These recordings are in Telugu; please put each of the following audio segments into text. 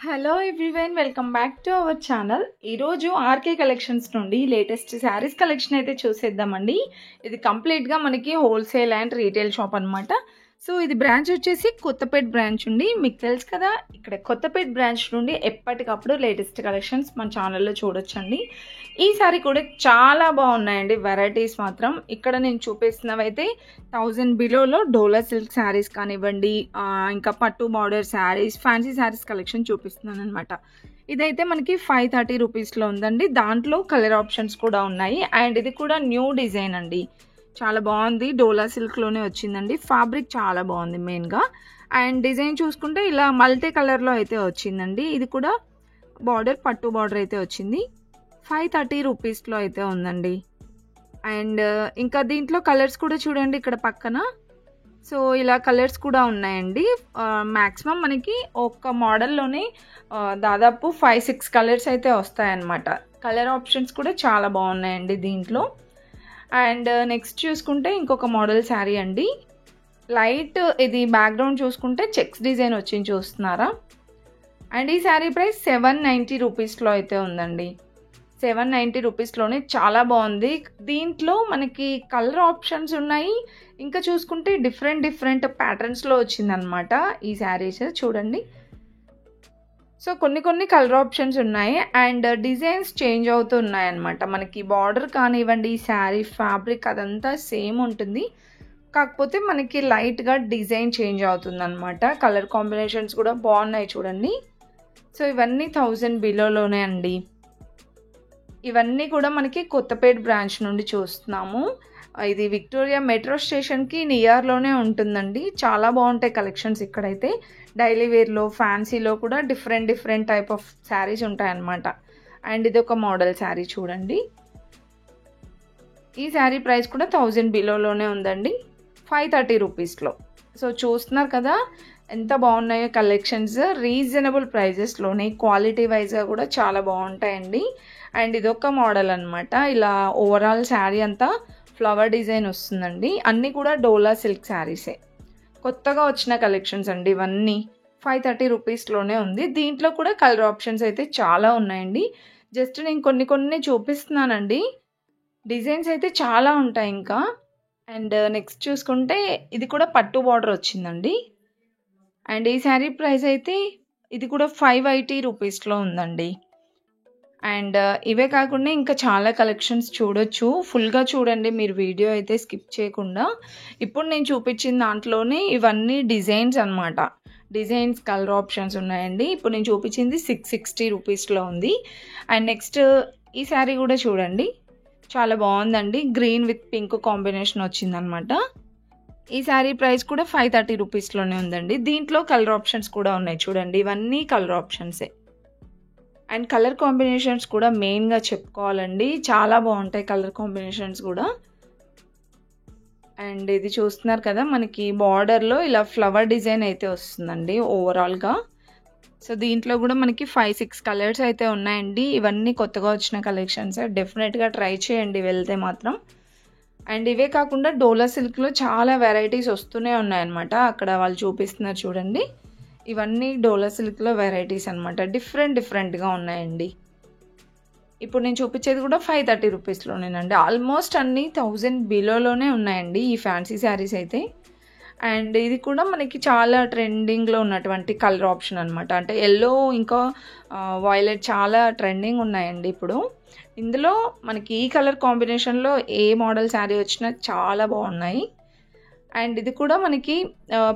Hello everyone, welcome back to our channel. ఈరోజు ఆర్కే కలెక్షన్స్ నుండి లేటెస్ట్ శారీస్ కలెక్షన్ అయితే చూసేద్దామండి. ఇది కంప్లీట్గా మనకి హోల్సేల్ అండ్ రీటైల్ షాప్ అనమాట. సో ఇది బ్రాంచ్ వచ్చేసి కొత్తపేట బ్రాంచ్ ఉండి, మీకు తెలుసు కదా, ఇక్కడ కొత్తపేట బ్రాంచ్ నుండి ఎప్పటికప్పుడు లేటెస్ట్ కలెక్షన్స్ మన ఛానల్లో చూడొచ్చండి. ఈ సారీ కూడా చాలా బాగున్నాయండి. వెరైటీస్ మాత్రం ఇక్కడ నేను చూపిస్తున్నవైతే 1000 బిలోలో డోలా సిల్క్ శారీస్ కానివ్వండి, ఇంకా పట్టు border saris, fancy saris collection చూపిస్తున్నాను అనమాట. ఇదైతే మనకి 530 రూపీస్లో ఉందండి. దాంట్లో కలర్ ఆప్షన్స్ కూడా ఉన్నాయి. అండ్ ఇది కూడా న్యూ డిజైన్ అండి, చాలా బాగుంది. డోలా సిల్క్లోనే వచ్చిందండి. ఫ్యాబ్రిక్ చాలా బాగుంది మెయిన్గా. అండ్ డిజైన్ చూసుకుంటే ఇలా మల్టీ కలర్లో అయితే వచ్చిందండి. ఇది కూడా బార్డర్ పట్టు బార్డర్ అయితే వచ్చింది. 530 రూపీస్లో అయితే ఉందండి. అండ్ ఇంకా దీంట్లో కలర్స్ కూడా చూడండి ఇక్కడ పక్కన. సో ఇలా కలర్స్ కూడా ఉన్నాయండి. మ్యాక్సిమం మనకి ఒక మోడల్లోనే దాదాపు 5-6 కలర్స్ అయితే వస్తాయన్నమాట. కలర్ ఆప్షన్స్ కూడా చాలా బాగున్నాయండి దీంట్లో. అండ్ నెక్స్ట్ చూసుకుంటే ఇంకొక మోడల్ శారీ అండి. లైట్ ఇది బ్యాక్గ్రౌండ్ చూసుకుంటే చెక్స్ డిజైన్ వచ్చింది, చూస్తున్నారా? అండ్ ఈ శారీ ప్రైస్ 790 రూపీస్లో అయితే ఉందండి. 790 రూపీస్లోనే చాలా బాగుంది. దీంట్లో మనకి కలర్ ఆప్షన్స్ ఉన్నాయి. ఇంకా చూసుకుంటే డిఫరెంట్ ప్యాటర్న్స్లో వచ్చిందనమాట ఈ శారీస్. చూడండి, సో కొన్ని కలర్ ఆప్షన్స్ ఉన్నాయి. అండ్ డిజైన్స్ చేంజ్ అవుతూ ఉన్నాయన్నమాట. మనకి బార్డర్ కానివ్వండి, శారీ ఫ్యాబ్రిక్ అదంతా సేమ్ ఉంటుంది, కాకపోతే మనకి లైట్గా డిజైన్ చేంజ్ అవుతుందన్నమాట. కలర్ కాంబినేషన్స్ కూడా బాగున్నాయి చూడండి. సో ఇవన్నీ 1000 బిలోలోనే అండి. ఇవన్నీ కూడా మనకి కొత్తపేట బ్రాంచ్ నుండి చూస్తున్నాము. ఇది విక్టోరియా మెట్రో స్టేషన్కి నియర్లోనే ఉంటుందండి. చాలా బాగుంటాయి కలెక్షన్స్ ఇక్కడైతే. డైలీ వేర్లో, ఫ్యాన్సీలో కూడా డిఫరెంట్ టైప్ ఆఫ్ శారీస్ ఉంటాయన్నమాట. అండ్ ఇది ఒక మోడల్ శారీ చూడండి. ఈ శారీ ప్రైస్ కూడా 1000 బిలోలోనే ఉందండి, 530 రూపీస్లో. సో చూస్తున్నారు కదా ఎంత బాగున్నాయో కలెక్షన్స్. రీజనబుల్ ప్రైజెస్లోనే, క్వాలిటీ వైజ్గా కూడా చాలా బాగుంటాయండి. అండ్ ఇదొక మోడల్ అనమాట. ఇలా ఓవరాల్ శారీ అంతా ఫ్లవర్ డిజైన్ వస్తుందండి. అన్నీ కూడా డోలా సిల్క్ శారీసే, కొత్తగా వచ్చిన కలెక్షన్స్ అండి ఇవన్నీ. 530 రూపీస్లోనే ఉంది. దీంట్లో కూడా కలర్ ఆప్షన్స్ అయితే చాలా ఉన్నాయండి. జస్ట్ నేను కొన్ని చూపిస్తున్నానండి. డిజైన్స్ అయితే చాలా ఉంటాయి ఇంకా. అండ్ నెక్స్ట్ చూసుకుంటే ఇది కూడా పట్టు బార్డర్ వచ్చిందండి. అండ్ ఈ శారీ ప్రైస్ అయితే ఇది కూడా 580 రూపీస్లో ఉందండి. అండ్ ఇవే కాకుండా ఇంకా చాలా కలెక్షన్స్ చూడొచ్చు. ఫుల్గా చూడండి మీరు, వీడియో అయితే స్కిప్ చేయకుండా. ఇప్పుడు నేను చూపించిన దాంట్లోనే ఇవన్నీ డిజైన్స్ అనమాట. డిజైన్స్ కలర్ ఆప్షన్స్ ఉన్నాయండి. ఇప్పుడు నేను చూపించింది 660 రూపీస్లో ఉంది. అండ్ నెక్స్ట్ ఈ శారీ కూడా చూడండి, చాలా బాగుందండి. గ్రీన్ విత్ పింక్ కాంబినేషన్ వచ్చిందనమాట. ఈ శారీ ప్రైస్ కూడా 530 రూపీస్లోనే ఉందండి. దీంట్లో కలర్ ఆప్షన్స్ కూడా ఉన్నాయి చూడండి. ఇవన్నీ కలర్ ఆప్షన్సే. అండ్ కలర్ కాంబినేషన్స్ కూడా మెయిన్గా చెప్పుకోవాలండి, చాలా బాగుంటాయి కలర్ కాంబినేషన్స్ కూడా. అండ్ ఇది చూస్తున్నారు కదా, మనకి బార్డర్లో ఇలా ఫ్లవర్ డిజైన్ అయితే వస్తుందండి ఓవరాల్గా. సో దీంట్లో కూడా మనకి 5-6 కలర్స్ అయితే ఉన్నాయండి. ఇవన్నీ కొత్తగా వచ్చిన కలెక్షన్స్, డెఫినెట్గా ట్రై చేయండి వెళ్తే మాత్రం. అండ్ ఇవే కాకుండా డోలా సిల్క్లో చాలా వెరైటీస్ వస్తూనే ఉన్నాయన్నమాట. అక్కడ వాళ్ళు చూపిస్తున్నారు చూడండి. ఇవన్నీ డోలా సిల్క్లో వెరైటీస్ అనమాట. డిఫరెంట్గా ఉన్నాయండి. ఇప్పుడు నేను చూపించేది కూడా 530 రూపీస్లోనేనండి. ఆల్మోస్ట్ అన్నీ 1000 బిలోలోనే ఉన్నాయండి ఈ ఫ్యాన్సీ శారీస్ అయితే. అండ్ ఇది కూడా మనకి చాలా ట్రెండింగ్లో ఉన్నటువంటి కలర్ ఆప్షన్ అనమాట. అంటే ఎల్లో ఇంకా వైలెట్ చాలా ట్రెండింగ్ ఉన్నాయండి ఇప్పుడు. ఇందులో మనకి ఈ కలర్ కాంబినేషన్లో ఏ మోడల్ శారీ వచ్చినా చాలా బాగున్నాయి. అండ్ ఇది కూడా మనకి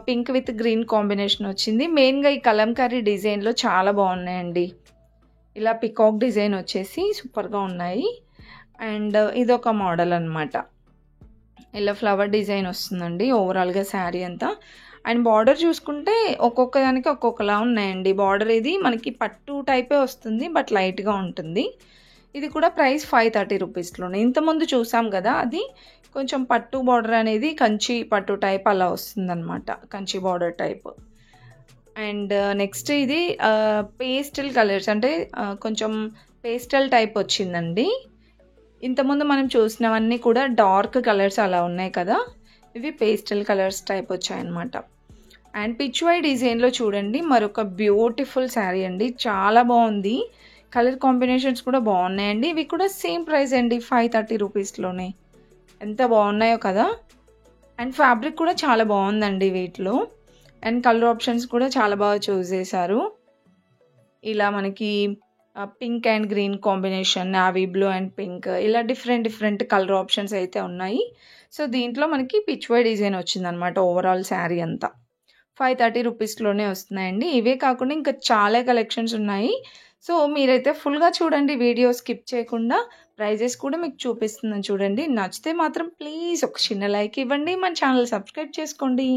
పింక్ విత్ గ్రీన్ కాంబినేషన్ వచ్చింది. మెయిన్గా ఈ కలంకారీ డిజైన్లో చాలా బాగున్నాయండి. ఇలా పికాక్ డిజైన్ వచ్చేసి సూపర్గా ఉన్నాయి. అండ్ ఇదొక మోడల్ అనమాట. ఇలా ఫ్లవర్ డిజైన్ వస్తుందండి ఓవరాల్గా శారీ అంతా. అండ్ బార్డర్ చూసుకుంటే ఒక్కొక్క దానికి ఒక్కొక్కలా ఉన్నాయండి. బార్డర్ ఇది మనకి పట్టు టైపే వస్తుంది, బట్ లైట్గా ఉంటుంది. ఇది కూడా ప్రైస్ 530 రూపీస్లోనే. ఇంతకుముందు చూసాం కదా, అది కొంచెం పట్టు బార్డర్ అనేది కంచి పట్టు టైప్ అలా వస్తుందన్నమాట, Kanchi border type. And next ఇది పేస్టల్ కలర్స్, అంటే కొంచెం పేస్టల్ టైప్ వచ్చిందండి. ఇంతకుముందు మనం చూసినవన్నీ కూడా డార్క్ కలర్స్ అలా ఉన్నాయి కదా, ఇవి పేస్టల్ కలర్స్ టైప్ వచ్చాయన్నమాట. అండ్ పిచ్వై డిజైన్లో చూడండి మరొక బ్యూటిఫుల్ శారీ అండి, చాలా బాగుంది. కలర్ కాంబినేషన్స్ కూడా బాగున్నాయండి. ఇవి కూడా సేమ్ ప్రైస్ అండి, 530 రూపీస్లోనే. ఎంత బాగున్నాయో కదా. అండ్ ఫ్యాబ్రిక్ కూడా చాలా బాగుందండి వీటిలో. అండ్ కలర్ ఆప్షన్స్ కూడా చాలా బాగా చూస్ చేశారు. ఇలా మనకి pink and green combination, navy blue and pink, ఇలా డిఫరెంట్ కలర్ ఆప్షన్స్ అయితే ఉన్నాయి. సో దీంట్లో మనకి పిచ్వై డిజైన్ వచ్చిందనమాట. ఓవరాల్ శారీ అంతా 530 రూపీస్లోనే వస్తున్నాయండి. ఇవే కాకుండా ఇంకా చాలా కలెక్షన్స్ ఉన్నాయి. సో మీరైతే ఫుల్గా చూడండి, వీడియో స్కిప్ చేయకుండా. ప్రైజెస్ కూడా మీకు చూపిస్తున్నాను చూడండి. నచ్చితే మాత్రం ప్లీజ్ ఒక చిన్న లైక్ ఇవ్వండి, మన ఛానల్ సబ్స్క్రైబ్ చేసుకోండి.